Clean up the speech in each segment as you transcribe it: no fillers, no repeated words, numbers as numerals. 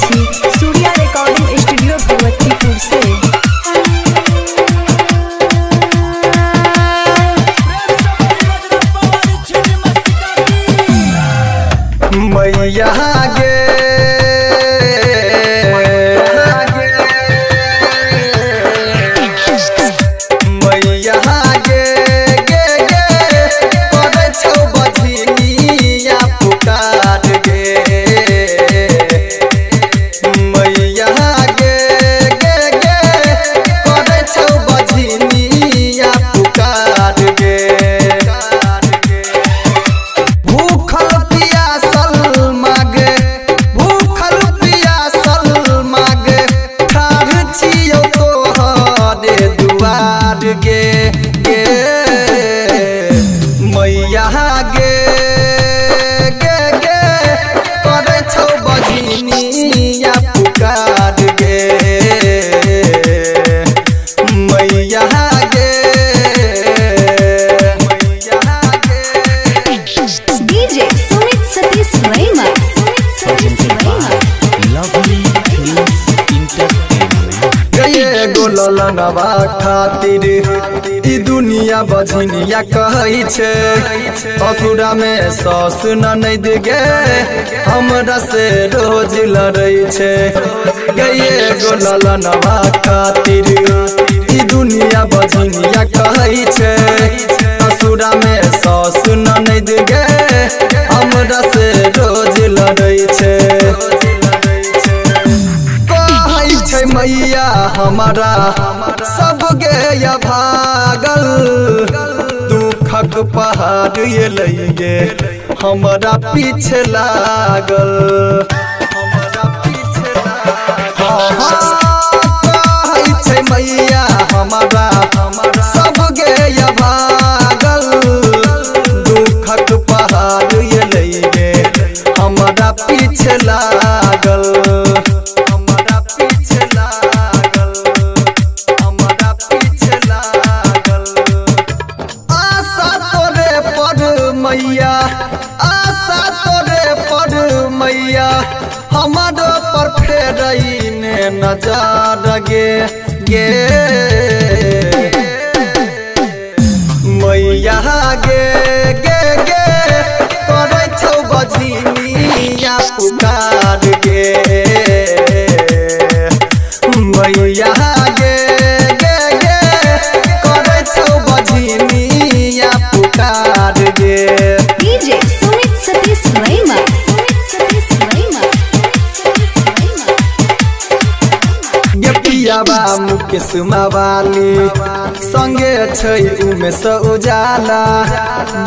छी Surya recording studio Bhagwatipur से। मैया गे ललनवा खातिर ई दुनिया बझनिया कहै छे असुरा में सस ननद गे हमरा से रोज लड़ै छे गए गो ललनवा खातिर ई दुनिया बझनिया कहै छे असुरा में सस ननद गे हमरा से रोज लड़ै छे मैया हमारा सब गे भागल दुखक पहाड़ ये लइगे हमारा पीछे लागल मैया हमारा सब गे भागल दुखक पहाड़ ये लइगे हमारा पीछे लागल मैया आशा तोरे पर मैया हमारो पर फेरने नजर गे गे मैया गे गे गे करे छौ बझनिया पुकार गे मैया गे गे गे करे छौ बझनिया पुकार गे। मुकेश मावाली संगे छै उमेश उजाला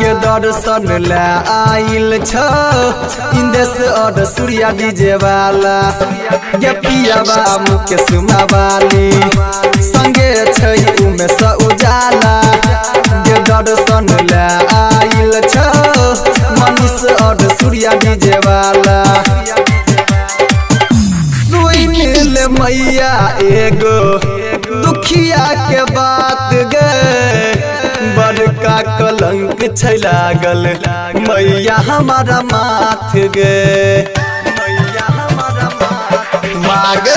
गे दर्शन ला आइल छ इंदेश और सूर्या डीजे वाला गे पियाबा मुकेश मावाली संगे छै उमेश उजाला गे दर्शन ला आइल छ मनीष और सूर्या डीजे वाला मैया एगो दुखिया के बात गे बड़का कलंक छै लागल मैया हमारा माथ गे मैया हमारा माग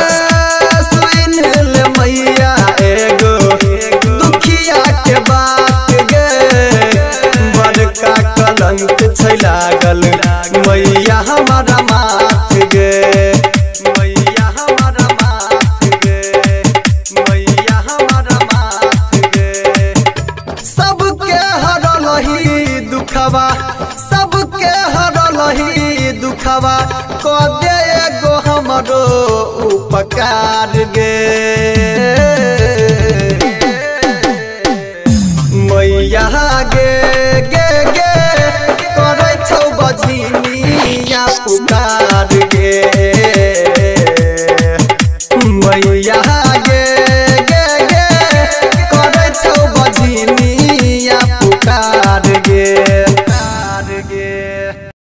सुन ले मैया एगो दुखिया के बात गे बड़का कलंक छै लागल मैया हमारा माथ गे सबके हरलही दुखवा को दे एगो हमरो उपकार गे मैया गे गे गे करे छौ बझनिया पुकार।